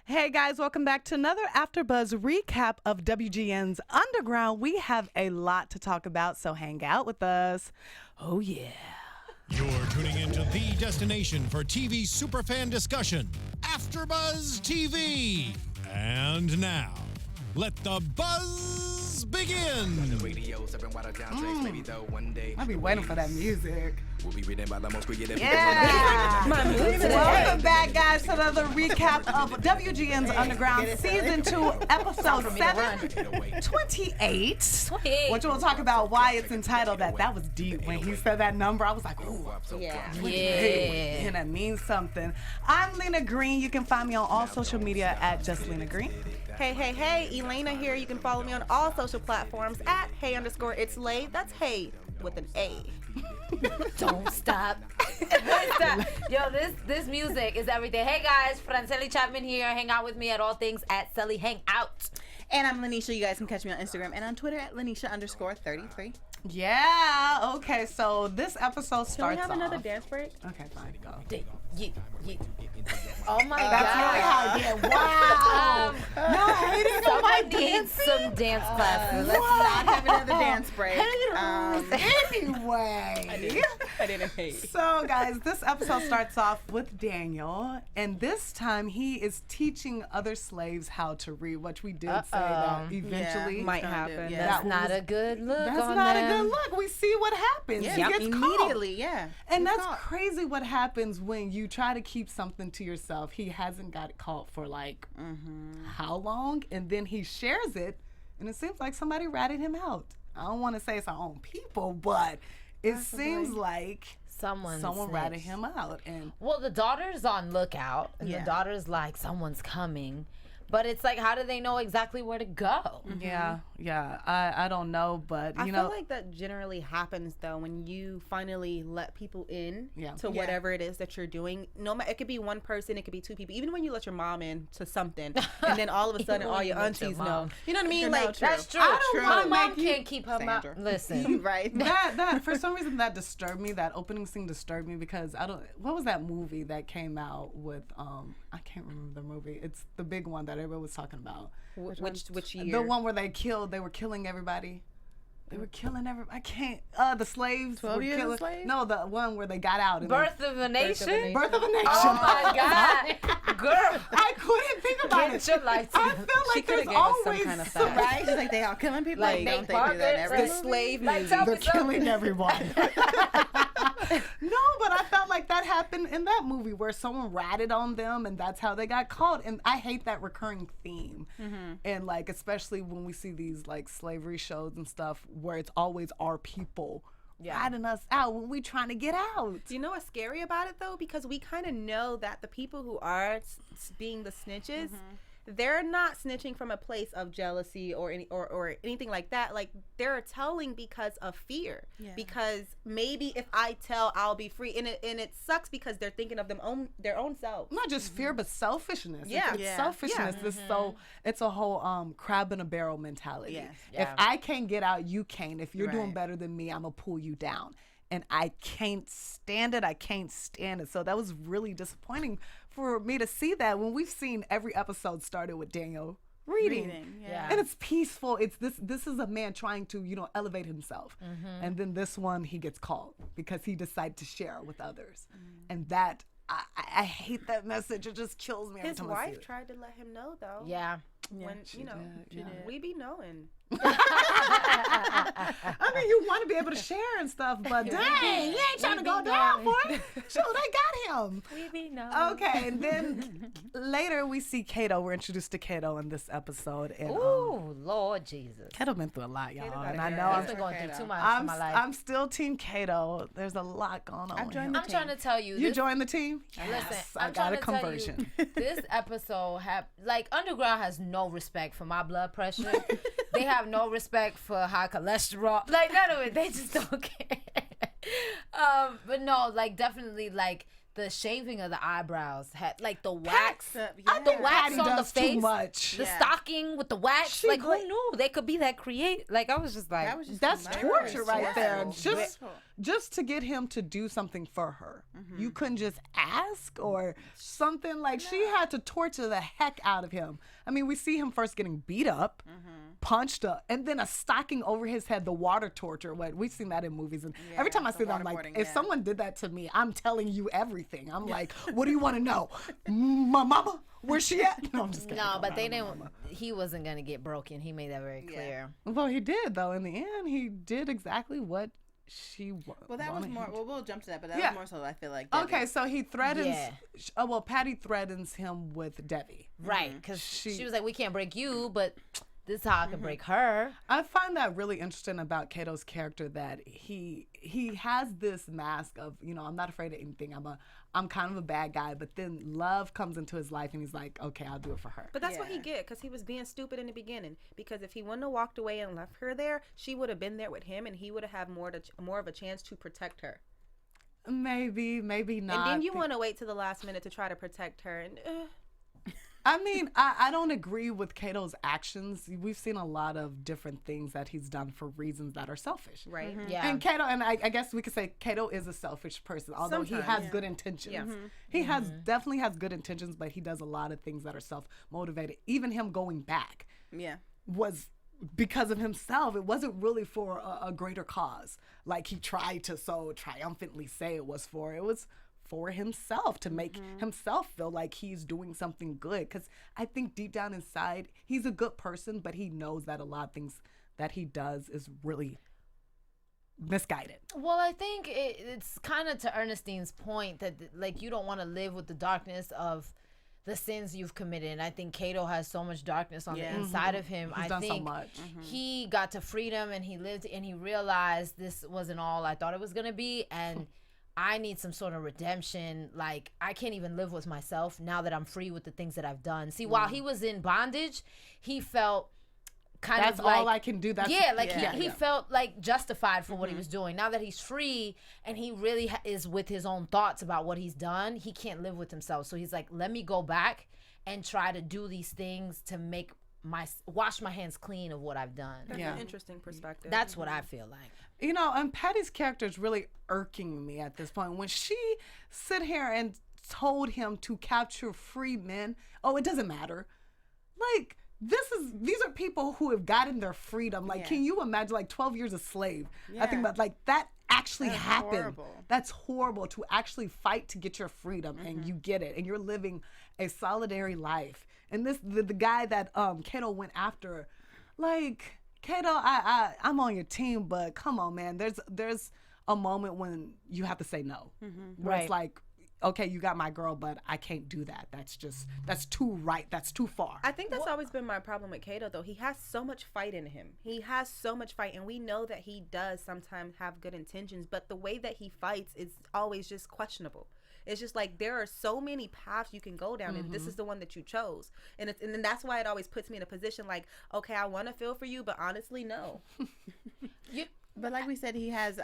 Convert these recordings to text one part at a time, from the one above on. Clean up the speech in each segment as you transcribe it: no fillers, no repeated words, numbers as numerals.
Hey guys, welcome back to another AfterBuzz recap of WGN's Underground. We have a lot to talk about, so hang out with us. Oh yeah. You're tuning into the destination for TV superfan discussion, AfterBuzz TV. And now, let the buzz begin. I'll be waiting for that music. We'll be reading by the most creative. Yeah. Welcome back, guys, to another recap of WGN's Underground Season 2, Episode 7, 28. Which we'll talk about why it's entitled that. That was deep. When he said that number, I was like, ooh, Yeah. and that means something. I'm Lina Green. You can find me on all social media at just Lina Green. Hey, Elayna here. You can follow me on all social platforms at hey_it's_lay. That's hey with an A. Don't stop. Yo, this music is everything. Hey guys, Franceli Chapman here. Hang out with me at all things at Selly Hangout. And I'm Lanisha. You guys can catch me on Instagram and on Twitter at Lanisha_33. Yeah, okay, so this episode starts Can we have another off. dance break? Okay, fine, go. Oh my That's really how I god. did. Wow. Y'all hating on my Someone needs dancing? some dance classes. Let's not have another dance break. Anyway. I didn't hate. So, guys, this episode starts off with Daniel, and this time he is teaching other slaves how to read, which we did say that eventually might happen. Yeah. That's not a good look. That's on not them. a good look. We see what happens. Yeah, He gets immediately, caught. yeah. And He's that's caught. crazy what happens when you try to keep something to yourself. He hasn't got it caught for like how long? And then he shares it, and it seems like somebody ratted him out. I don't want to say it's our own people, but it seems like Someone ratted snitched. him out. And Well, the daughter's on lookout, and the daughter's like, someone's coming. But it's like, how do they know exactly where to go? yeah, I don't know, but I you feel know, like that generally happens though when you finally let people in Yeah. to whatever it is that you're doing. No matter, it could be one person, it could be two people. Even when you let your mom in to something, and then all of a sudden Even all when your you let your aunties know. mom. You know what I mean? No, Like true. That's true. I don't My wanna mom make you- can't keep her mouth. Sandra. Listen. Right. that for some reason that disturbed me. That opening scene disturbed me because what was that movie that came out with I can't remember the movie. It's the big one that everybody was talking about. which year? The one where they were killing everybody. They were killing everybody. I can't. The slaves. 12 were Years a killing. Slave? No, the one where they got out. And Birth of a Nation? Birth of a Nation. Oh my God. Girl. I couldn't think about Get it. your life I together. feel like She coulda there's gave us always some kind of some- fact. Right? She's like, they all killing people? Like, Don't they Nate do that in Parker, every the slave Like, movie. tell They're me something. killing everyone. No, but I felt like that happened in that movie where someone ratted on them and that's how they got caught. And I hate that recurring theme. And like, especially when we see these like slavery shows and stuff where it's always our people ratting us out when we trying to get out. Do you know what's scary about it though? Because we kind of know that the people who are being the snitches, they're not snitching from a place of jealousy or anything like that. Like they're telling because of fear. Yeah. Because maybe if I tell, I'll be free, and it sucks because they're thinking of their own selves. Not just fear, but selfishness. Yeah. It's Yeah. selfishness. It's a whole crab in a barrel mentality. Yes. If Yeah. I can't get out, you can't. If you're doing Right. better than me, I'm gonna pull you down. And I can't stand it. I can't stand it. So that was really disappointing for me to see that when we've seen every episode started with Daniel reading. Yeah. And it's peaceful. It's this is a man trying to, elevate himself. And then this one he gets called because he decided to share with others. And that I hate that message. It just kills me every His time I see wife it. tried to let him know though. Yeah. When we be knowing. I mean, you want to be able to share and stuff, but dang, you ain't trying to go down for it. Sure, they got him. We be knowing. Okay, and then later we see Kato. We're introduced to Kato in this episode, and Ooh, Lord Jesus. Kato been through a lot, y'all, got and it. I Yeah, know He's been going through too much in I'm my life. I'm still Team Kato. There's a lot going on. I've joined here. the I'm trying to tell you. You this, joined the team? Listen, Yes, I I'm got trying a to tell conversion. you, this episode Underground has no respect for my blood pressure. They have no respect for high cholesterol. Like none of it. They just don't care. But no, like definitely, like the shaving of the eyebrows had like the wax, Yeah. the wax Patty on the does too face, much. the Yeah. stocking with the wax. She like like- who knew they could be that creative? Like I was just like, That was just That's hilarious. torture right there. Yeah. Just to get him to do something for her. You couldn't just ask or something. Like she had to torture the heck out of him. I mean, we see him first getting beat up, punched up, and then a stocking over his head, the water torture. We've seen that in movies. And every time I the see that, I'm like, waterboarding, if yeah. someone did that to me, I'm telling you everything. I'm like, what do you want to know? My mama? Where's she at? No, I'm just kidding. no, but Not they my didn't. mama. He wasn't gonna get broken. He made that very clear. Well, he did, though. In the end, he did exactly what she wanted. Well, that was more. Well, we'll jump to that, but that Yeah. was more so. I feel like. Debbie. Okay, so he threatens. Yeah. Patty threatens him with Debbie. Right, because She- she was like, we can't break you, but this is how I can break her. I find that really interesting about Kato's character, that he has this mask of, I'm not afraid of anything. I'm kind of a bad guy, but then love comes into his life and he's like, okay, I'll do it for her. But that's what he Yeah. get, because he was being stupid in the beginning. Because if he wouldn't have walked away and left her there, she would have been there with him, and he would have had more of a chance to protect her. Maybe not. And then you want to wait to the last minute to try to protect her. And I mean, I don't agree with Kato's actions. We've seen a lot of different things that he's done for reasons that are selfish. right. Yeah. And Kato, and I guess we could say Kato is a selfish person, although he Sometimes, has good intentions. Yeah. He definitely has good intentions, but he does a lot of things that are self-motivated. Even him going back Yeah. was because of himself. It wasn't really for a greater cause, like he tried to so triumphantly say it was for. It was for himself, to make himself feel like he's doing something good. Because I think deep down inside, he's a good person, but he knows that a lot of things that he does is really misguided. Well, I think it's kind of to Ernestine's point that like you don't want to live with the darkness of the sins you've committed. And I think Kato has so much darkness on the inside of him. He's I done think so much. he got to freedom and he lived and he realized this wasn't all I thought it was gonna be, and I need some sort of redemption. Like, I can't even live with myself now that I'm free with the things that I've done. See, while he was in bondage, he felt kind That's of like, all I can do. That's he felt like justified for what he was doing. Now that he's free and he really is with his own thoughts about what he's done, he can't live with himself. So he's like, let me go back and try to do these things to make wash my hands clean of what I've done. That's Yeah. an interesting perspective. That's what I feel like. And Patty's character is really irking me at this point. When she sit here and told him to capture free men, it doesn't matter. Like, these are people who have gotten their freedom. Like, can you imagine, like, 12 years a slave? I think about, like, that actually happened. Horrible. That's horrible, to actually fight to get your freedom, and you get it, and you're living a solitary life. And the guy that Kato went after, like, Kato, I'm on your team, but come on, man. There's a moment when you have to say no. Where it's like, okay, you got my girl, but I can't do that. That's too right. That's too far. I think that's always been my problem with Kato, though. He has so much fight in him. He has so much fight, and we know that he does sometimes have good intentions, but the way that he fights is always just questionable. It's just like there are so many paths you can go down, and this is the one that you chose. And then that's why it always puts me in a position like, okay, I want to feel for you, but honestly, no. But like we said, he has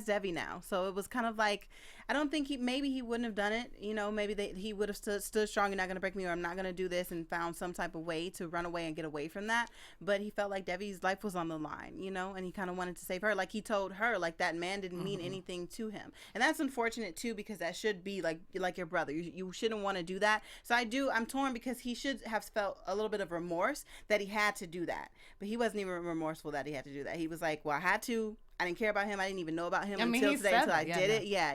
Debbie now, so it was kind of like, I don't think maybe he wouldn't have done it. Maybe he would have stood strong. You're not gonna break me, or I'm not gonna do this, and found some type of way to run away and get away from that. But he felt like Debbie's life was on the line, and he kind of wanted to save her. Like he told her, like that man didn't mean anything to him, and that's unfortunate too, because that should be like your brother. You shouldn't want to do that. So I'm torn, because he should have felt a little bit of remorse that he had to do that, but he wasn't even remorseful that he had to do that. He was like, well, I had to. I didn't care about him. I didn't even know about him until today, until I did it. Yeah,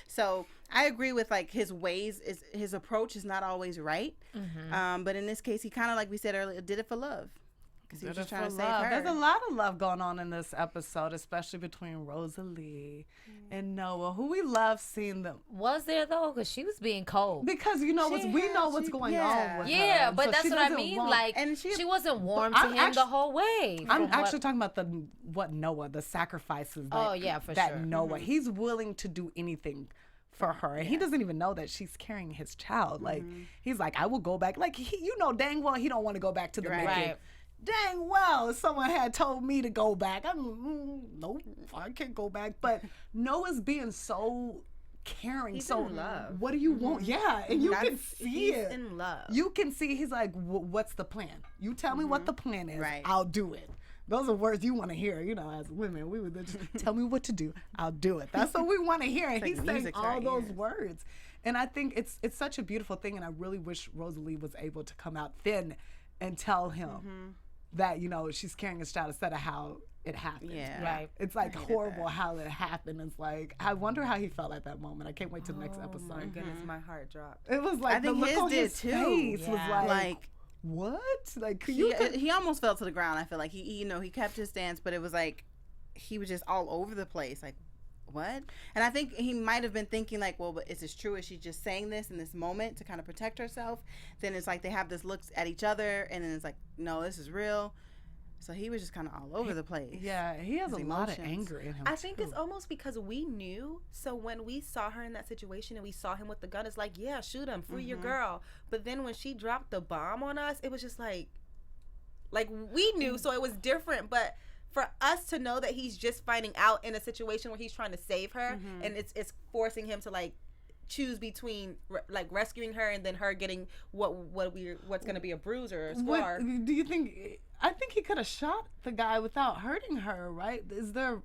So I agree with like his ways. His approach is not always right. But in this case, he kind of, like we said earlier, did it for love. Because he was just trying to save her. There's a lot of love going on in this episode, especially between Rosalee and Noah, who we love seeing them. Was there though? Because she was being cold. Because we know what's going on with her. Yeah, but So that's she what I doesn't mean. want- Like, and she wasn't warm But to I'm him the whole way. I'm from actually talking about what Noah, the sacrifices. For that sure. Noah, he's willing to do anything for her, and he doesn't even know that she's carrying his child. Like he's like, I will go back. Like dang well he don't want to go back to the making. Right. Dang well, if someone had told me to go back, nope, I can't go back. But Noah's being so caring. He's so in love. what do you want? Yeah, and you can see he's it. in love. You can see he's like, what's the plan? You tell me what the plan is. Right. I'll do it. Those are words you want to hear. You know, as women, we would just tell me what to do. I'll do it. That's what we want to hear. And like he's saying music to all our those ears. words. And I think it's such a beautiful thing. And I really wish Rosalee was able to come out then and tell him that, you know, she's carrying his child instead of how it happened. Yeah. Right. It's like horrible how it happened. It's like, I wonder how he felt at that moment. I can't wait till the next episode. My goodness, my heart dropped. It was like I think the look his on did his too. face was Yeah. like, what? Like, He almost fell to the ground. I feel like he you know, he kept his stance, but it was like he was just all over the place. Like, what? And I think he might have been thinking like, well, but is this true? Is she just saying this in this moment to kind of protect herself? Then it's like they have this looks at each other, and then it's like, no, this is real. So he was just kind of all over the place. Yeah, he has His a lot of emotions. anger in him. I think it's too. almost because we knew. So when we saw her in that situation and we saw him with the gun, it's like, yeah, shoot him, free your girl. But then when she dropped the bomb on us, it was just like we knew, so it was different. But for us to know that he's just finding out in a situation where he's trying to save her, and it's forcing him to like choose between like rescuing her and then her getting what's going to be a bruise or a scar. What do you think? I think he could have shot the guy without hurting her, right? Is there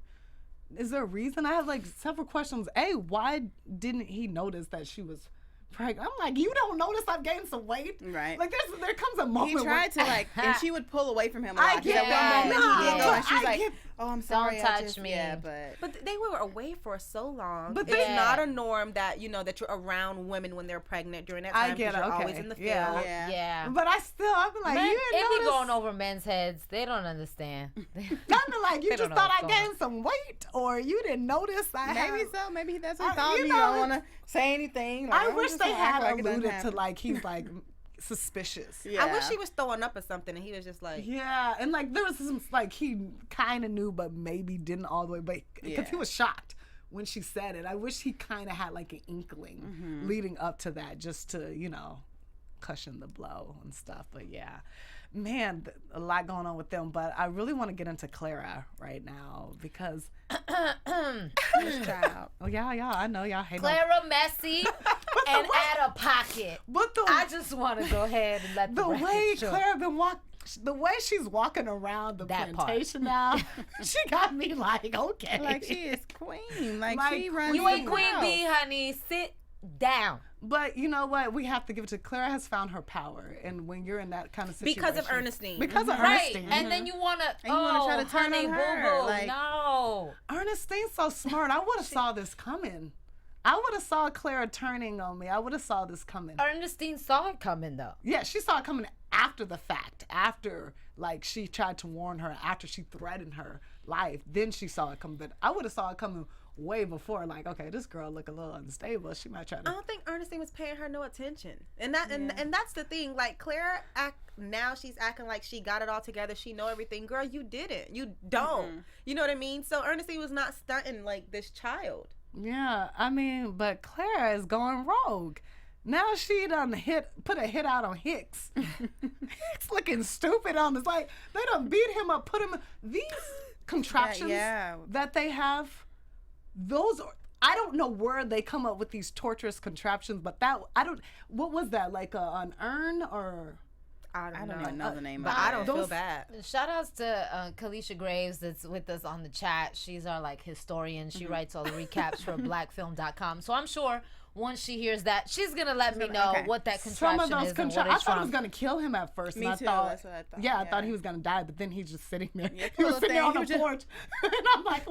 a reason? I have like several questions. A, why didn't he notice that she was pregnant? I'm like, you don't notice I've gained some weight? Right. Like there comes a moment He tried to like, and she would pull away from him a lot. 'Cause get at one that. moment he did go, and I she's like, get- "Oh, I'm sorry, Don't I touch just, me." Yeah, but But they were away for so long. But It's they- not a norm that that you're around women when they're pregnant during that I time. get because it, you're always okay. in the field. Yeah. yeah. Yeah. But I be like, Men, you it didn't be notice. going over men's heads. They don't understand. I be like, you They just don't know thought what's I going on. gained some weight, or you didn't notice I Maybe have. so. Maybe that's what he I- thought. you You know, don't want to say anything. Like, I I'm wish just they gonna act had like it doesn't alluded to happen. like he's like suspicious. Yeah. I wish he was throwing up or something, and he was just like, Yeah, and like there was some like he kind of knew, but maybe didn't all the way. But because he Yeah. was shocked when she said it, I wish he kind of had like an inkling leading up to that, just to cushion the blow and stuff. But yeah, man, a lot going on with them. But I really want to get into Clara right now because This child. oh yeah, I know y'all hate on- Clara messy and out of pocket. But I just want to go ahead and let the record way show. Clara been the way she's walking around the That part. plantation now, she got me like, okay, Like she is queen. Like Like, she runs. You ain't the queen house. bee, honey. Sit down. But you know what? We have to give it to Clara. Has found her power, and when you're in that kind of situation, because of Ernestine. because of Right. Ernestine, And then you want to, And you wanna try to turn honey, on her, boo-boo. like- No. Ernestine's so smart. I would have saw this coming. I would have saw Clara turning on me. I would have saw this coming. Ernestine saw it coming, though. Yeah, she saw it coming after the fact. After like she tried to warn her. After she threatened her life, then she saw it coming. But I would have saw it coming way before. Like, okay, this girl look a little unstable. She might try I to. don't think Ernestine was paying her no attention, and that's the thing. Like Clara now she's acting like she got it all together. She know everything. Girl, you didn't. You don't. You know what I mean? So Ernestine was not stunting like this child. Yeah, I mean, but Clara is going rogue. Now she done put a hit out on Hicks. Hicks looking stupid on this. Like, they done beat him up, put him. These contraptions Yeah. that they have, those are. I don't know where they come up with these torturous contraptions, but what was that? Like an urn or? I I don't don't know. even know the name But of I it. don't feel Those- bad. Shout outs to Kalisha Graves that's with us on the chat. She's our historian. She writes all the recaps for blackfilm.com. So I'm sure once she hears that, she's gonna let me know okay. what that Some contraption of those is and what contraptions. I it's thought from. he was gonna kill him at first. Me and I too, Thought, that's what I thought, Yeah, I yeah. thought he was gonna die, but then he's just sitting there. Yeah, he was poor sitting there thing, on he the was just- porch, and I'm like,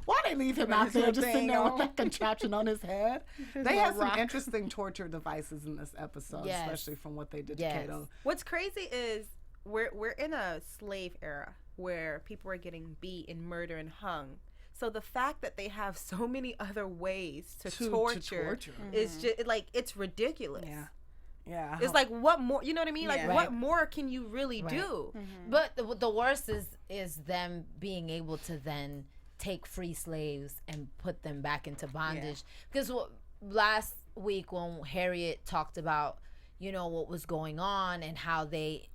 why they leave him out his there little just sitting thing there with on. that contraption on his head? They little had some rock. interesting torture devices in this episode, Yes. especially from what they did to Yes. Kato. What's crazy is we're in a slave era where people are getting beat and murdered and hung. So the fact that they have so many other ways to torture is just like it's ridiculous. Yeah. It's like what more? You know what I mean? Like Yeah. what Right. more can you really Right. do? But the worst is them being able to then take free slaves and put them back into bondage. Because last week when Harriet talked about what was going on and how they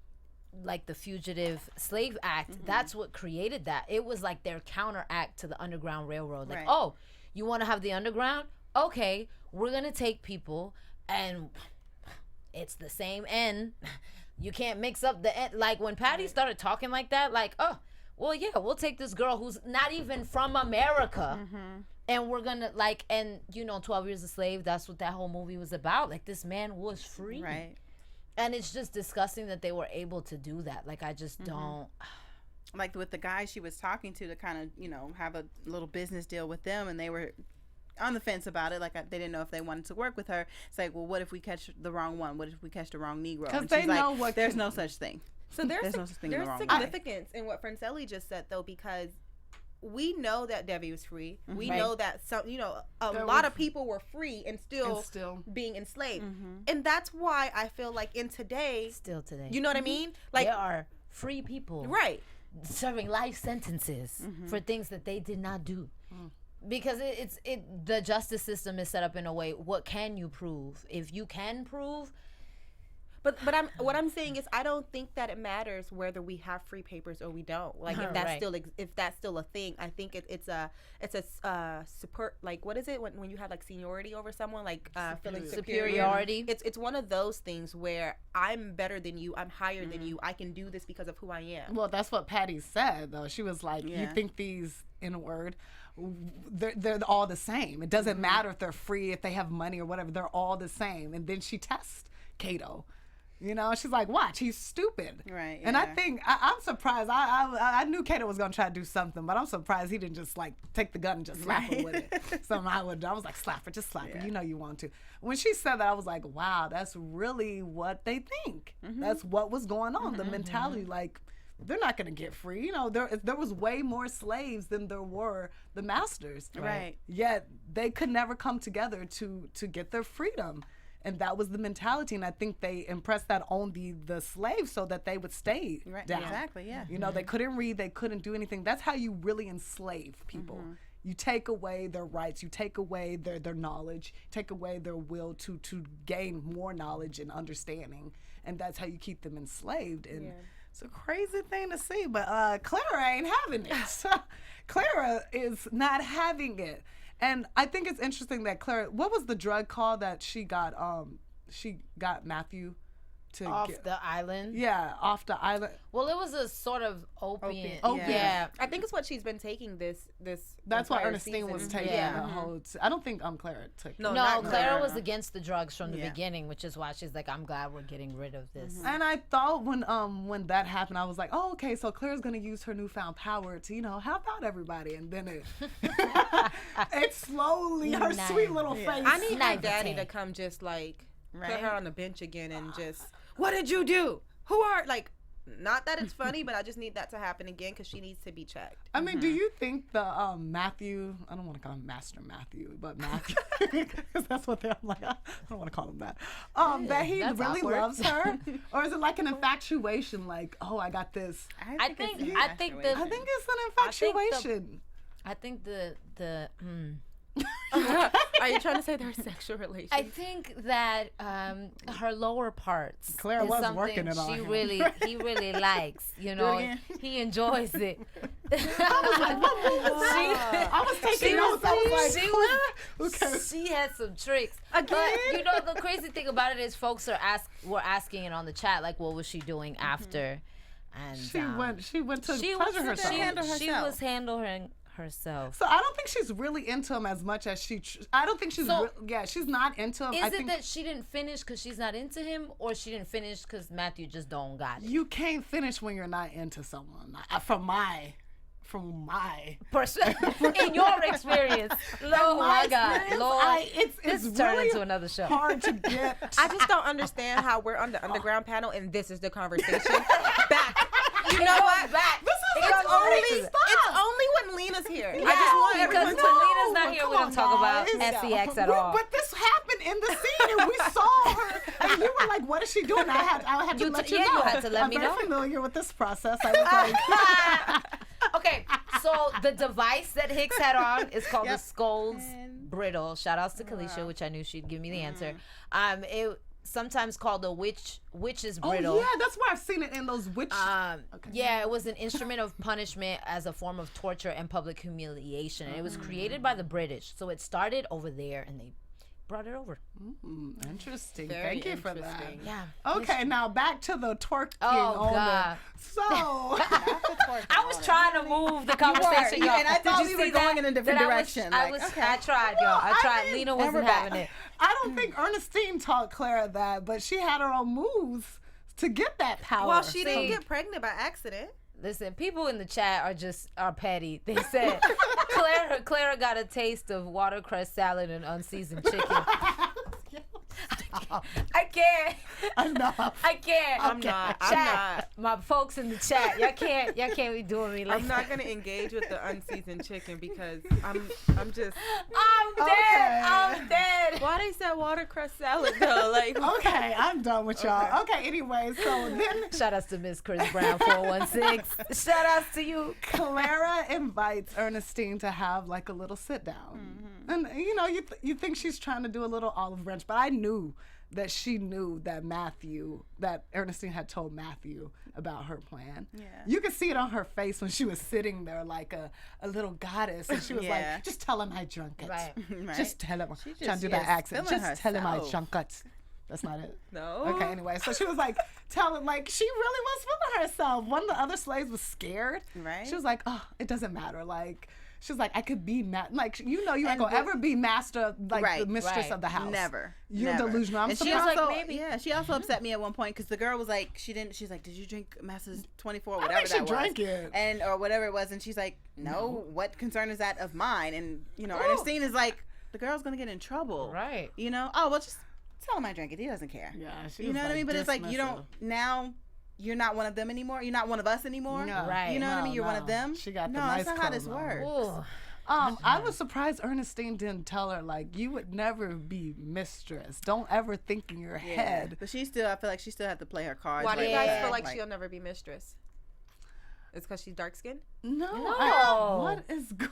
like the Fugitive Slave Act, that's what created that. It was like their counteract to the Underground Railroad. Like, Right. oh, you want to have the Underground? okay, we're going to take people and it's the same N. You can't mix up the N. Like when Patty started talking like that, like, oh, well, yeah, we'll take this girl who's not even from America. And we're going to like, and 12 Years a Slave, that's what that whole movie was about. Like this man was free. Right. And it's just disgusting that they were able to do that. Like I just don't. Like with the guy she was talking to kind of, have a little business deal with them, and they were on the fence about it. Like they didn't know if they wanted to work with her. It's like, well, what if we catch the wrong one? What if we catch the wrong Negro? Because they know what. There's no such thing. So there's no such thing as the wrong one. significance in what Franceli just said, though, because we know that Debbie was free. We know that some, a lot of people were free and still being enslaved, and that's why I feel like still today, you know what I mean? Like there are free people, right, serving life sentences for things that they did not do. Because the justice system is set up in a way. What can you prove? If you can prove. But what I'm saying is I don't think that it matters whether we have free papers or we don't. Like if that's still a thing, I think it's a support, like what is it when you have like seniority over someone, like feeling superiority. It's one of those things where I'm better than you, I'm higher than you, I can do this because of who I am. Well, that's what Patty said though. She was like, you think these they're all the same. It doesn't matter if they're free, if they have money or whatever. They're all the same. And then she tests Cato. She's like, watch, he's stupid. Right. And I think, I'm surprised. I knew Cato was going to try to do something, but I'm surprised he didn't just like take the gun and just slap her with it. Something I would do. I was like, slap her, just slap her. You know you want to. When she said that, I was like, wow, that's really what they think. That's what was going on. The mentality, like, they're not going to get free. There was way more slaves than there were the masters. Right. Yet they could never come together to get their freedom. And that was the mentality, and I think they impressed that on the slaves so that they would stay down. Exactly, yeah. They couldn't read, they couldn't do anything. That's how you really enslave people. You take away their rights, you take away their knowledge, take away their will to gain more knowledge and understanding, and that's how you keep them enslaved. And it's a crazy thing to see, but Clara ain't having it. Clara is not having it. And I think it's interesting that Clara, what was the drug called that she got Matthew to off the island? Yeah, off the island. Well, it was a sort of opiate. Yeah. I think it's what she's been taking this That's what entire Ernestine was season. taking the whole I don't think Clara took it. No, Clara was against the drugs from the beginning, which is why she's like, I'm glad we're getting rid of this. And I thought when that happened, I was like, oh, okay, so Claire's gonna use her newfound power to, help out everybody. And then it slowly, her sweet little face. I need my daddy to come just like put her on the bench again and just, what did you do? Who are, like, not that it's funny, but I just need that to happen again because she needs to be checked. I mean, do you think the Matthew, I don't want to call him Master Matthew, but Matthew, because that's what I'm like, I don't want to call him that. That he really awkward. loves her? Or is it like an infatuation, like, oh, I got this? I think it's an infatuation. I think the Are you trying to say they're sexual relations? I think that her lower parts. Clara is was something working it on he him. really likes. He enjoys it. I was taking notes. I was like, she had some tricks. Again? But the crazy thing about it is folks were asking it on the chat, like, what was she doing after? And she went to pleasure herself. She was handling herself. So I don't think she's really into him as much as I don't think she's. She's not into him. Is it that she didn't finish because she's not into him, or she didn't finish because Matthew just don't got it? You can't finish when you're not into someone. From my in your experience. Oh my God, Lord, it's turned really into another show. Hard to get. I just don't understand how we're on the underground panel and this is the conversation. Back. You know what? Back. It's only when Lina's here. Yeah, I just want because everyone when to Lina's not here, we don't talk about SEX at all. But this happened in the scene, and we saw her, and you were like, "What is she doing?" I had to let you know. You had to let me know. I'm very familiar with this process. I was like, okay, so the device that Hicks had on is called the Scold's Brittle. Shout outs to Kalisha, which I knew she'd give me the answer. sometimes called a witch's Oh brittle. yeah, that's where I've seen it in those witch. Yeah, it was an instrument of punishment as a form of torture and public humiliation. And it was created by the British. So it started over there and they brought it over. Interesting. Very Thank you for that. interesting. Yeah. Okay, now back to the twerking. Oh, on God. So I was trying to move the conversation, y'all. and I thought Did we you were see going that? in a different That direction. I tried, y'all. I tried. mean, Lina and we're wasn't back. having it. I don't think Ernestine taught Clara that, but she had her own moves to get that power. Well, she didn't See. get pregnant by accident. Listen, people in the chat are petty. They said Clara got a taste of watercress salad and unseasoned chicken. I can't. Enough. I can't. I'm not. Chat, my folks in the chat, y'all can't be doing me like I'm that. not gonna engage with the unseasoned chicken because I'm just. I'm dead. I'm dead. Why they said watercress salad though? Like Okay, I'm done with y'all. Okay, anyway, so then Shout outs to Miss Chris Brown 416. Shout outs to you. Clara invites Ernestine to have like a little sit down. And you know, you think she's trying to do a little olive branch, but I knew that she knew that Ernestine had told Matthew about her plan. Yeah. You could see it on her face when she was sitting there like a little goddess, and she was Yeah. like, just tell him I drunk it. Right. Right. Just tell him. She Trying to do just that is accent. feeling Just tell him I herself. drunk it. That's not it. no. Okay, anyway, so she was like telling, like, she really was feeling herself. One of the other slaves was scared. Right. She was like, oh, it doesn't matter. Like, she was like, I could be, like, you know, you ain't And gonna ever be master, like, Right, the mistress right. of the house. Never. You're Never. delusional. I'm and she surprised. also, Like, maybe. yeah, she also upset me at one point because the girl was like, she's like, did you drink Master's 24, I whatever think she that was, drank it. and or whatever it was, and she's like, no, what concern is that of mine? And you know, Ooh. Ernestine is like, the girl's gonna get in trouble, Right. You know, oh well, just tell him I drank it. He doesn't care. Yeah, she You was, know what I like, mean? But it's like you don't dismissive. now. You're not one of them anymore. You're not one of us anymore. No, Right. You know what I no, mean? You're one no. of them. She got the no, nice that's not how this clothes on. works. Ooh. I was surprised Ernestine didn't tell her, like, you would never be mistress. Don't ever think in your head. But I feel like she still had to play her cards. Why do you like guys that. feel like she'll never be mistress? It's because she's dark skinned. No. No. What is going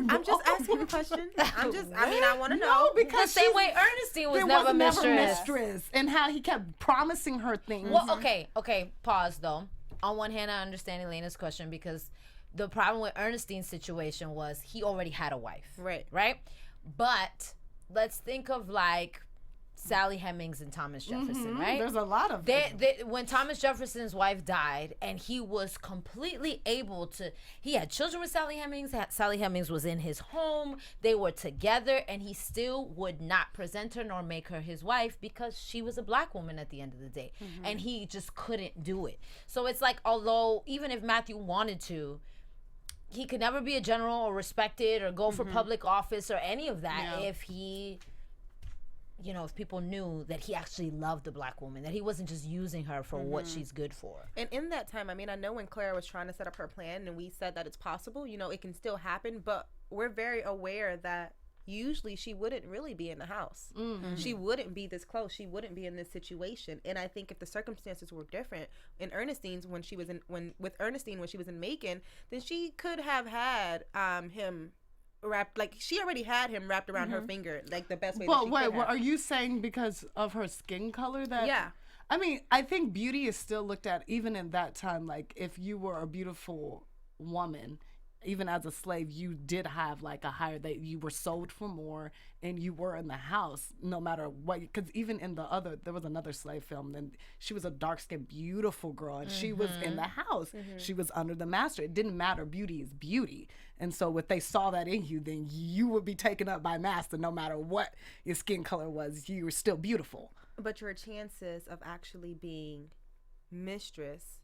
I'm just asking a question. I want to No, know. because The same she's- way Ernestine was there never was mistress. mistress, and how he kept promising her things. Well, okay, pause though. On one hand, I understand Elena's question because the problem with Ernestine's situation was he already had a wife. Right. But let's think of like Sally Hemings and Thomas Jefferson, right? There's a lot of them. When Thomas Jefferson's wife died and he was completely able to, he had children with Sally Hemings. Sally Hemings was in his home. They were together and he still would not present her nor make her his wife because she was a black woman at the end of the day. And he just couldn't do it. So it's like, although even if Matthew wanted to, he could never be a general or respected or go for public office or any of that if he... You know, if people knew that he actually loved the black woman, that he wasn't just using her for what she's good for. And in that time, I mean, I know when Clara was trying to set up her plan and we said that it's possible, you know, it can still happen, but we're very aware that usually she wouldn't really be in the house. She wouldn't be this close. She wouldn't be in this situation. And I think if the circumstances were different in Ernestine's when she was in Macon, then she could have had him wrapped, like she already had him wrapped around her finger, like the best way that But she wait, could have. are you saying because of her skin color that? Yeah. I mean, I think beauty is still looked at even in that time. Like if you were a beautiful woman, even as a slave, you did have like a higher, that you were sold for more and you were in the house no matter what. Because even in there was another slave film, and she was a dark-skinned, beautiful girl, and she was in the house. She was under the master. It didn't matter. Beauty is beauty. And so if they saw that in you, then you would be taken up by master no matter what your skin color was. You were still beautiful. But your chances of actually being mistress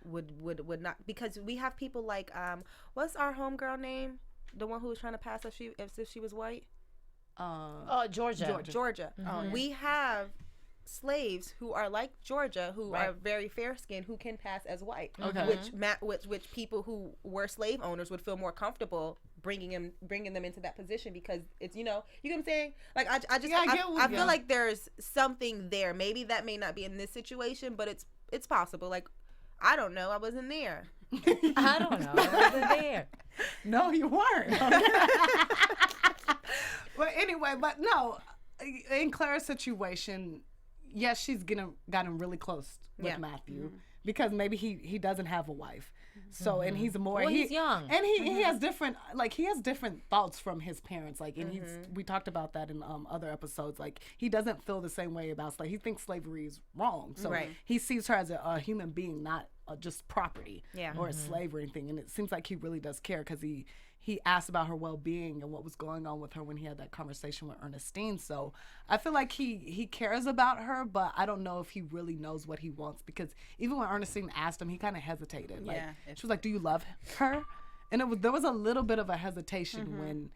would not, because we have people like what's our homegirl name, the one who was trying to pass if she was white, Georgia. We have slaves who are like Georgia, who are very fair skinned, who can pass as white, which people who were slave owners would feel more comfortable bringing them into that position, because it's, you know what I'm saying? Like I feel like there's something there. Maybe that may not be in this situation, but it's possible. Like, I don't know, I wasn't there. I don't know. I wasn't there. No, you weren't. But anyway, but no, in Clara's situation, yes, she's gotten really close with Matthew because maybe he doesn't have a wife. So and he's more he's young, and he has different thoughts from his parents, like, and we talked about that in other episodes. Like, he doesn't feel the same way about slavery. He thinks slavery is wrong, so he sees her as a human being, not just property or a slave or anything. And it seems like he really does care because he asked about her well-being and what was going on with her when he had that conversation with Ernestine. So I feel like he cares about her, but I don't know if he really knows what he wants, because even when Ernestine asked him, he kind of hesitated. Like, she was like, "Do you love her?" And there was a little bit of a hesitation when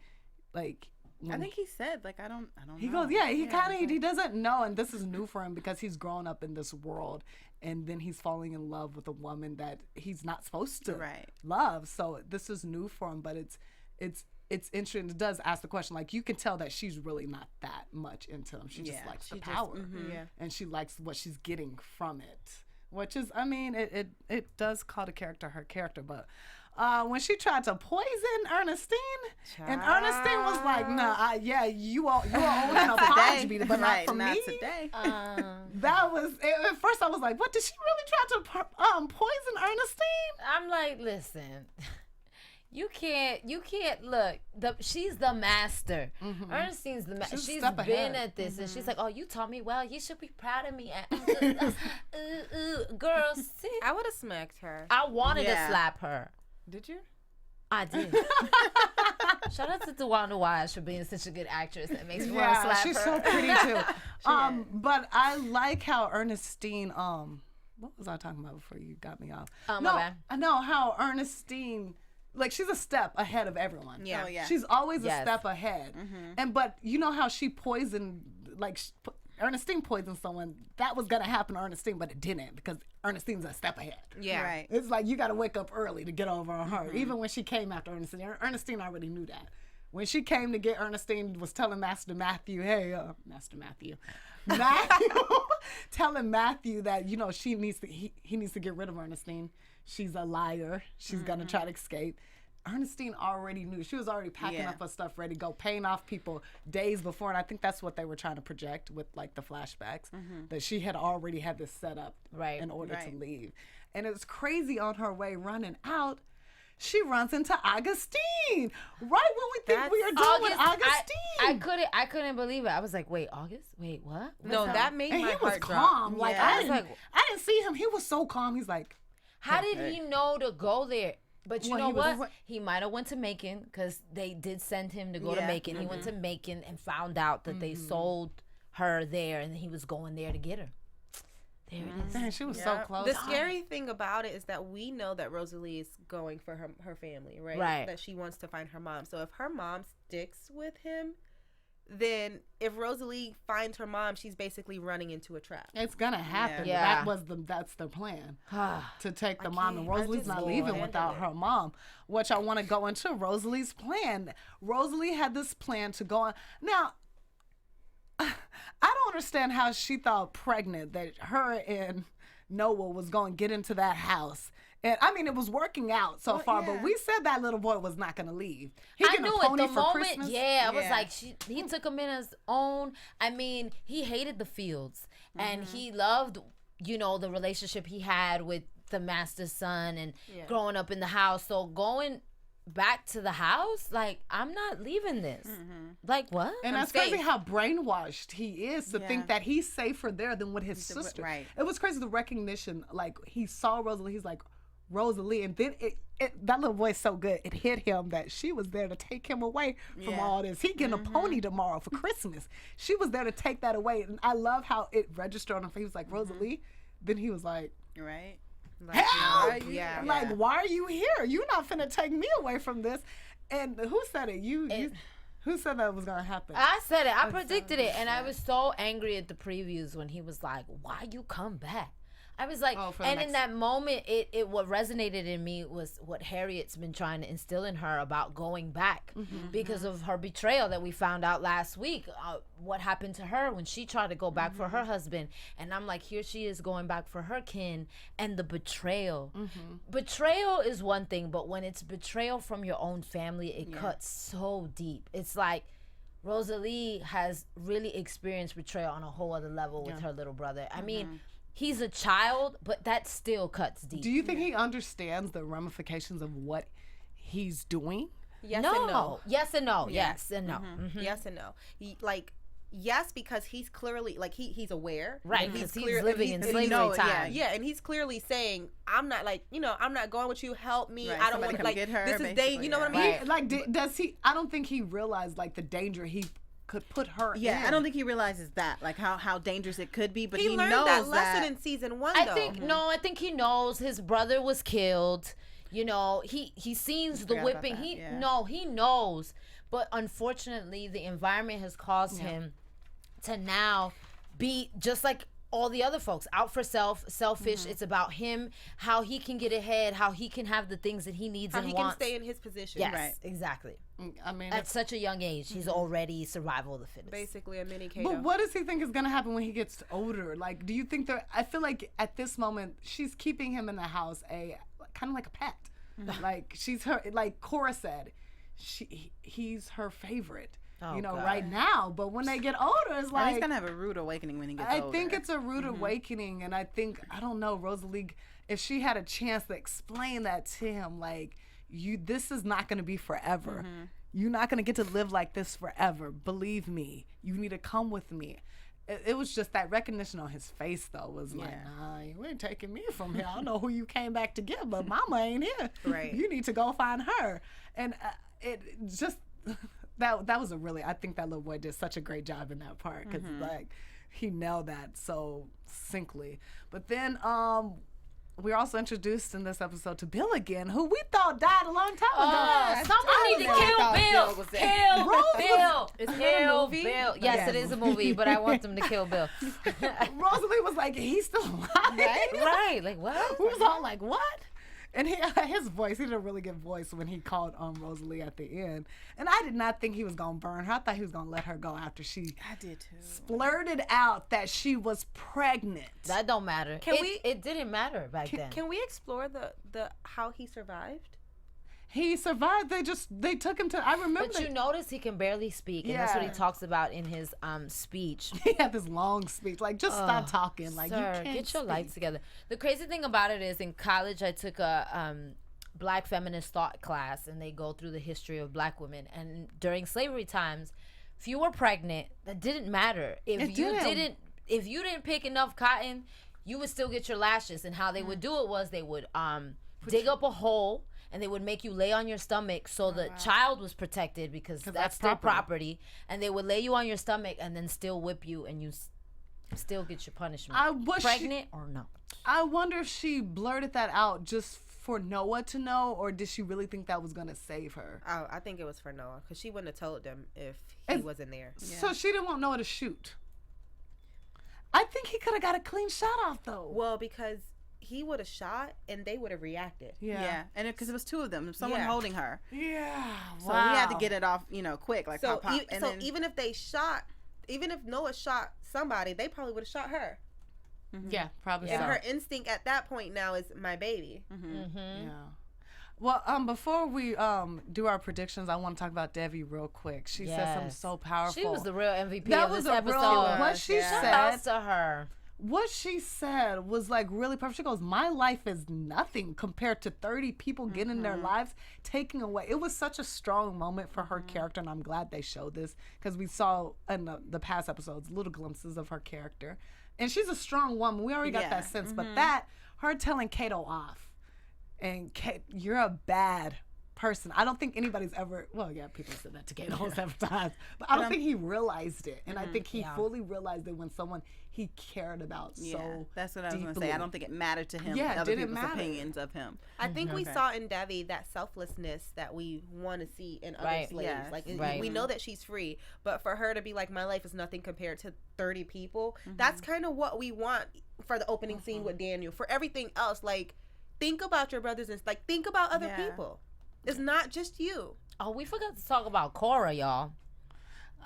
I think he said, like, I don't he know. goes, he doesn't know, and this is new for him because he's grown up in this world, and then he's falling in love with a woman that he's not supposed to love. So this is new for him, but it's interesting. It does ask the question, like, you can tell that she's really not that much into him. She just likes the power, and she likes what she's getting from it, which is, I mean, it does call the character her character, but. When she tried to poison Ernestine, and Ernestine was like, "Nah, you are old enough to be, but not for me." Today. That was at first. I was like, "What? Did she really try to poison Ernestine?" I'm like, listen. You can't look. She's the master. Ernestine's the master. She's been at this, and she's like, "Oh, you taught me well. You should be proud of me." Girl, sit. I would have smacked her. I wanted to slap her. Did you? I did. Shout out to DeWanda Wise for being such a good actress. That makes me want to slap her. She's so pretty too. But I like how Ernestine. What was I talking about before you got me off? My bad. I know how Ernestine. Like, she's a step ahead of everyone. Yeah. Oh, yeah. She's always a step ahead. But you know how she poisoned, like, Ernestine poisoned someone. That was going to happen to Ernestine, but it didn't, because Ernestine's a step ahead. Yeah. Right. It's like you got to wake up early to get over on her. Even when she came after Ernestine. Ernestine already knew that. When she came to get Ernestine, was telling Master Matthew, hey, Master Matthew. Telling Matthew that, you know, he needs to get rid of Ernestine. She's a liar. She's going to try to escape. Ernestine already knew. She was already packing up her stuff ready to go, paying off people days before. And I think that's what they were trying to project with, like, the flashbacks, that she had already had this set up in order to leave. And it was crazy. On her way running out, she runs into Augustine right when we think we are done with Augustine. I couldn't believe it. I was like, wait, August? Wait, what? No, that made my heart drop. And he was calm. Like, I didn't see him. He was so calm. He's like, how did he know to go there? But you know what? He might have went to Macon, because they did send him to go to Macon. He went to Macon and found out that they sold her there, and he was going there to get her. There it is. Man, she was so close. The scary thing about it is that we know that Rosalee is going for her family, right? Right. That she wants to find her mom. So if her mom sticks with him, then if Rosalee finds her mom, she's basically running into a trap. It's gonna happen. Yeah. That's their plan. To take the mom, and Rosalee's not leaving without her mom. Which I want to go into Rosalee's plan. Rosalee had this plan to go on. Now, I don't understand how she thought pregnant that her and Noah was going to get into that house. And I mean, it was working out so far, but we said that little boy was not going to leave. I knew it the moment. Christmas. I was like, he took him in his own. I mean, he hated the fields, and he loved, you know, the relationship he had with the master's son and growing up in the house. So going back to the house, like, I'm not leaving this. Like, what? And that's crazy how brainwashed he is to think that he's safer there than with his sister. Right. It was crazy, the recognition. Like, he saw Rosalee, he's like, Rosalee, and then that little boy's so good, it hit him that she was there to take him away from all this. He getting a pony tomorrow for Christmas. She was there to take that away, and I love how it registered on him. He was like, Rosalee. Then he was like, right. Like, help! Like, why are you here? You're not finna take me away from this. And who said it? You who said that was gonna happen? I said it. I predicted it, and I was so angry at the previews when he was like, "Why you come back?" I was like, and in that moment, it what resonated in me was what Harriet's been trying to instill in her about going back because of her betrayal that we found out last week. What happened to her when she tried to go back for her husband. And I'm like, here she is going back for her kin, and the betrayal. Betrayal is one thing, but when it's betrayal from your own family, it cuts so deep. It's like, Rosalee has really experienced betrayal on a whole other level with her little brother. I mean, he's a child, but that still cuts deep. Do you think he understands the ramifications of what he's doing? Yes and no. Yes and no. Yes and no. Yes and no. Yes, because he's clearly he's aware. Right, because he's living in slavery time. Yeah, and he's clearly saying, I'm not I'm not going with you. Help me. Right, I don't want to get her. This is you know what I mean? Right. Like, does he? I don't think he realized the danger he could put her in. Yeah, I don't think he realizes that, how dangerous it could be. But he learned knows that lesson in season 1. I think he knows his brother was killed. You know, he sees the whipping. He knows. But unfortunately, the environment has caused him to now be just like all the other folks, out for selfish. It's about him, how he can get ahead, how he can have the things that he needs and wants. How he can stay in his position. Yes, right. exactly. I mean, at such a young age, he's already survival of the fittest. Basically a mini Kato. But what does he think is going to happen when he gets older? Like, do you think I feel like at this moment, she's keeping him in the house kind of like a pet. Like, she's her, like Cora said, he's her favorite. Right now, but when they get older, it's like he's gonna have a rude awakening when he gets older. I think it's a rude awakening, and I don't know, Rosalee, if she had a chance to explain that to him, like, this is not gonna be forever. You're not gonna get to live like this forever. Believe me, you need to come with me. It was just that recognition on his face, though, was like, nah, you ain't taking me from here. I don't know who you came back to get, but mama ain't here. Right. You need to go find her. And it just. That was I think that little boy did such a great job in that part, because he nailed that so succinctly. But then we're also introduced in this episode to Bill again, who we thought died a long time ago. Someone need to kill Bill. Kill movie? Bill. Yes, it is a movie, but I want them to kill Bill. Rosalee was like, he's still alive. Right. Like, what? We was all like, what? And his voice, he did a really good voice when he called Rosalee at the end. And I did not think he was going to burn her. I thought he was going to let her go after she splurted out that she was pregnant. That don't matter. It didn't matter back then. Can we explore the how he survived? He survived. They took him to. I remember. But you notice he can barely speak, and that's what he talks about in his speech. He had this long speech, like, just stop talking, like, sir, you can't get your speak. life together. The crazy thing about it is, in college, I took a Black feminist thought class, and they go through the history of Black women. And during slavery times, if you were pregnant, that didn't matter. If you didn't pick enough cotton, you would still get your lashes. And how they would do it was they would dig up a hole, and they would make you lay on your stomach so the child was protected, because that's their property. And they would lay you on your stomach and then still whip you, and you still get your punishment. Pregnant or no? I wonder if she blurted that out just for Noah to know, or did she really think that was going to save her? Oh, I think it was for Noah, because she wouldn't have told them if he wasn't there. Yeah. So she didn't want Noah to shoot. I think he could have got a clean shot off, though. Well, because he would have shot and they would have reacted. Yeah. And because it was two of them, someone holding her. Yeah. So he had to get it off, quick, like so pop. Even if Noah shot somebody, they probably would have shot her. Yeah, probably. And so. her instinct at that point now is my baby. Yeah. Well, before we do our predictions, I want to talk about Devi real quick. She said something so powerful. She was the real MVP that of was this episode. What she Shout said. out to her. What she said was like really perfect. She goes, my life is nothing compared to 30 people getting their lives taken away. It was such a strong moment for her character, and I'm glad they showed this, because we saw in the past episodes little glimpses of her character. And she's a strong woman. We already got that sense. But her telling Kato off, and Kate, you're a bad person. I don't think anybody's ever, well, yeah, people said that to Kato several times, but I don't think he realized it. And I think he fully realized it when someone he cared about so that's what I was deeply. going to say. I don't think it mattered to him, Yeah, other didn't people's matter. opinions of him. I think we saw in Devi that selflessness that we want to see in other slaves. Yes. Like we know that she's free, but for her to be like, my life is nothing compared to 30 people, that's kind of what we want for the opening scene with Daniel. For everything else, like, think about your brothers and like think about other people. It's not just you. Oh, we forgot to talk about Cora, y'all.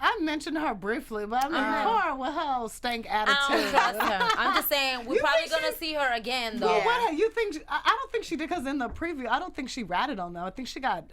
I mentioned her briefly, but I mean, Cora with her stank attitude. I don't trust her. I'm just saying, we're probably going to see her again, though. Well, what you think? I don't think she did, because in the preview, I don't think she ratted on them. I think she got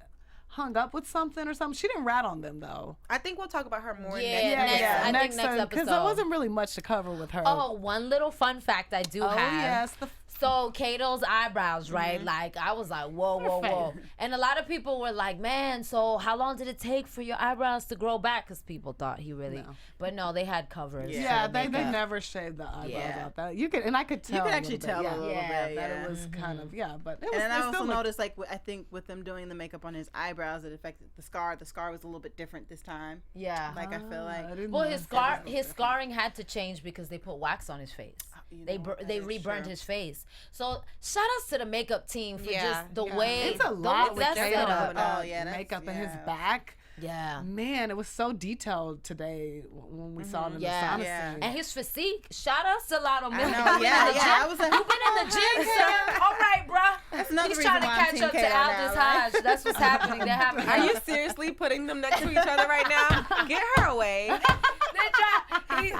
hung up with something or something. She didn't rat on them though. I think we'll talk about her more Yeah, next. I think next episode. Because there wasn't really much to cover with her. Oh, one little fun fact I do have. Yes. So Kato's eyebrows, right? Like I was like, whoa. And a lot of people were like, man, so how long did it take for your eyebrows to grow back? Because people thought he really, but no, they had covers. Yeah, they never shaved the eyebrows out. That you could, and I could tell. You could actually tell a little bit. That it was kind of but it was. And I also noticed, like, I think with them doing the makeup on his eyebrows, it affected the scar. The scar was a little bit different this time. Yeah. Like I feel like. Well, his scarring had to change because they put wax on his face. They reburned his face. So shout outs to the makeup team for just the way it's a lot with that's set up. Makeup in his back. Yeah. Man, it was so detailed today when we saw him in the sauna scene. And his physique, shout outs to Lotto Miller. I was like, you've been in the gym, sir. All right, bruh. That's another He's reason trying to why I'm catch Team up to KO now, Aldous right? Hodge. That's what's happening. They're happening. Are you seriously putting them next to each other right now? Get her away.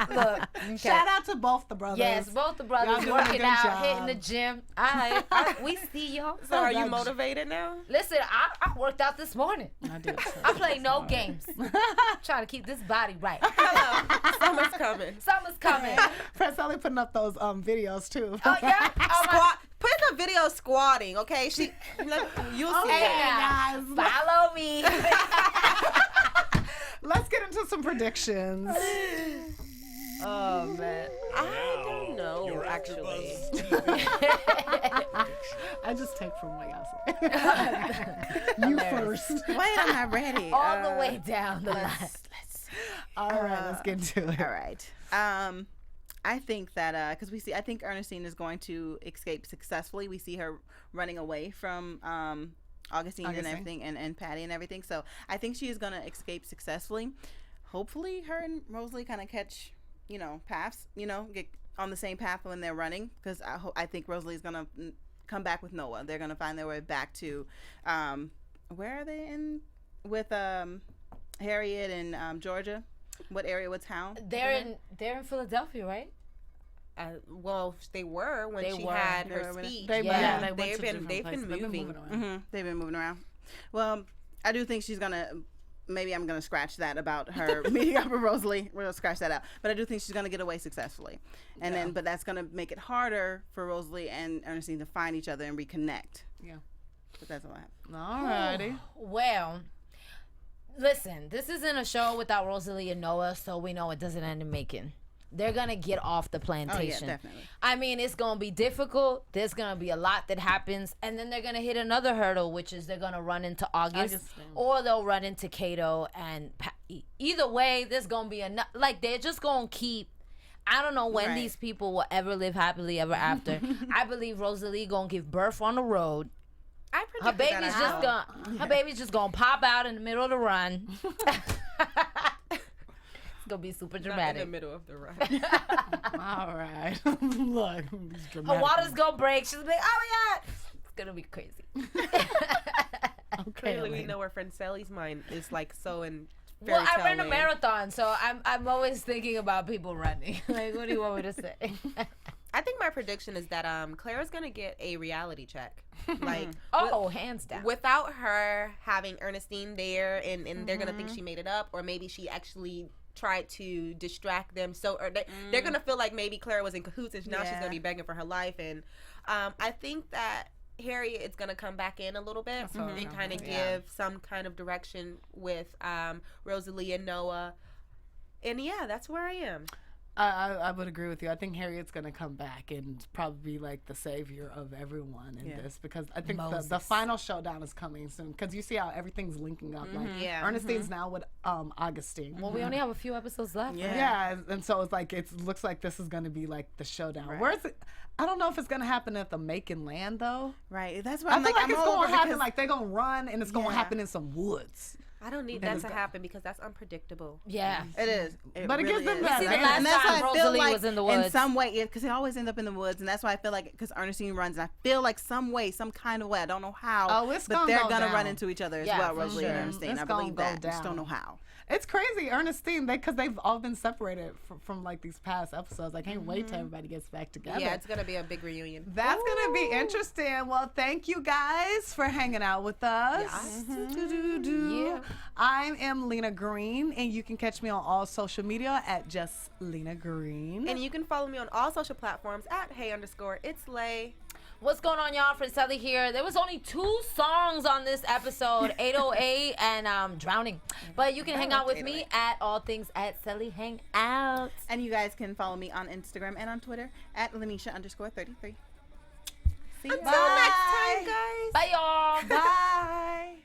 Look, shout out to both the brothers. Yes, both the brothers working out, hitting the gym. We see y'all. So are you motivated now? Listen, I worked out this morning. I did. I play no games. Trying to keep this body right. Hello. Summer's coming. Summer's coming. Franceli putting up those videos too. Oh yeah. Put in the video squatting, okay? You'll see. Hey, guys. Follow me. Let's get into some predictions. Oh man. I don't know, actually. I just take from what y'all say. You first. Wait, I'm not ready. All the way down the line. All right, let's get into it. All right. I think that because I think Ernestine is going to escape successfully. We see her running away from Augustine and everything, and Patty and everything. So I think she is going to escape successfully. Hopefully, her and Rosalee kind of catch, paths. Get on the same path when they're running. Because I think Rosalee is going to come back with Noah. They're going to find their way back to where are they in with Harriet and Georgia. What area? What town? They're in Philadelphia, right? Well, they were when she had her speech. They've been moving. They've been moving around. Well, I do think she's gonna. Maybe I'm gonna scratch that about her meeting up with Rosalee. We're gonna scratch that out. But I do think she's gonna get away successfully, and then but that's gonna make it harder for Rosalee and Ernestine to find each other and reconnect. Yeah. But that's all I have. All righty. Well, listen, this isn't a show without Rosalee and Noah, so we know it doesn't end in making. They're going to get off the plantation. Oh, yeah, definitely. I mean, it's going to be difficult. There's going to be a lot that happens. And then they're going to hit another hurdle, which is they're going to run into August or they'll run into Kato. And either way, there's going to be enough. Like, they're just going to keep. I don't know when these people will ever live happily ever after. I believe Rosalee going to give birth on the road. Her baby's just gonna pop out in the middle of the run. It's gonna be super dramatic. Not in the middle of the run. All right. Look, her water's gonna break. She's like, oh my god, it's gonna be crazy. Okay. Clearly, we know where Franceli's mind is like so in. Well, I ran a marathon, so I'm always thinking about people running. Like, what do you want me to say? I think my prediction is that Clara's gonna get a reality check. Like hands down. Without her having Ernestine there and they're gonna think she made it up, or maybe she actually tried to distract them. So they're gonna feel like maybe Clara was in cahoots and now she's gonna be begging for her life. And I think that Harriet is gonna come back in a little bit and kind of give some kind of direction with Rosalee and Noah. And that's where I am. I would agree with you. I think Harriet's going to come back and probably be like the savior of everyone in this, because I think the final showdown is coming soon, because you see how everything's linking up. Like Ernestine's now with Augustine. Well, we only have a few episodes left. Yeah, and so it's like it looks like this is going to be like the showdown. Right. Where's it? I don't know if it's going to happen at the Macon land though. Right. That's what I feel like it's going to happen. Like they're going to run and it's going to happen in some woods. I don't need that to happen because that's unpredictable. Yeah. It is. But it gives them that. See, the last And that's time why I feel Rosalie like was in the woods. in some way, because they always end up in the woods, and that's why I feel like because Ernestine runs, and I feel like some way, some kind of way, I don't know how, Oh, it's but gonna they're go gonna down. run into each other as Yeah, well, for Rosalie sure. and Ernestine. It's I gonna believe go that. I just down. don't know how. It's crazy, Ernestine, because they've all been separated from like these past episodes. I can't wait till everybody gets back together. Yeah, it's gonna be a big reunion. That's gonna be interesting. Well, thank you guys for hanging out with us. Yeah. I am Lina Green, and you can catch me on all social media at just Lina Green. And you can follow me on all social platforms at hey_it's_lay. What's going on, y'all? Franceli here. There was only 2 songs on this episode, 808 and Drowning. But you can hang out with me at all things at Selly Hangout. And you guys can follow me on Instagram and on Twitter at Lanisha_33. See Until ya. next time, guys. Bye, y'all. Bye.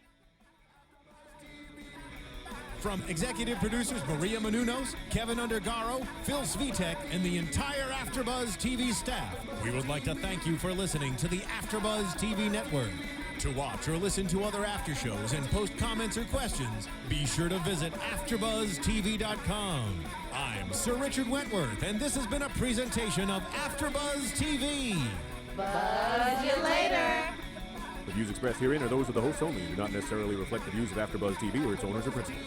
From executive producers Maria Menounos, Kevin Undergaro, Phil Svitek, and the entire AfterBuzz TV staff, we would like to thank you for listening to the AfterBuzz TV network. To watch or listen to other after shows and post comments or questions, be sure to visit AfterBuzzTV.com. I'm Sir Richard Wentworth, and this has been a presentation of AfterBuzz TV. Buzz you later. The views expressed herein are those of the hosts only and do not necessarily reflect the views of AfterBuzz TV or its owners or principals.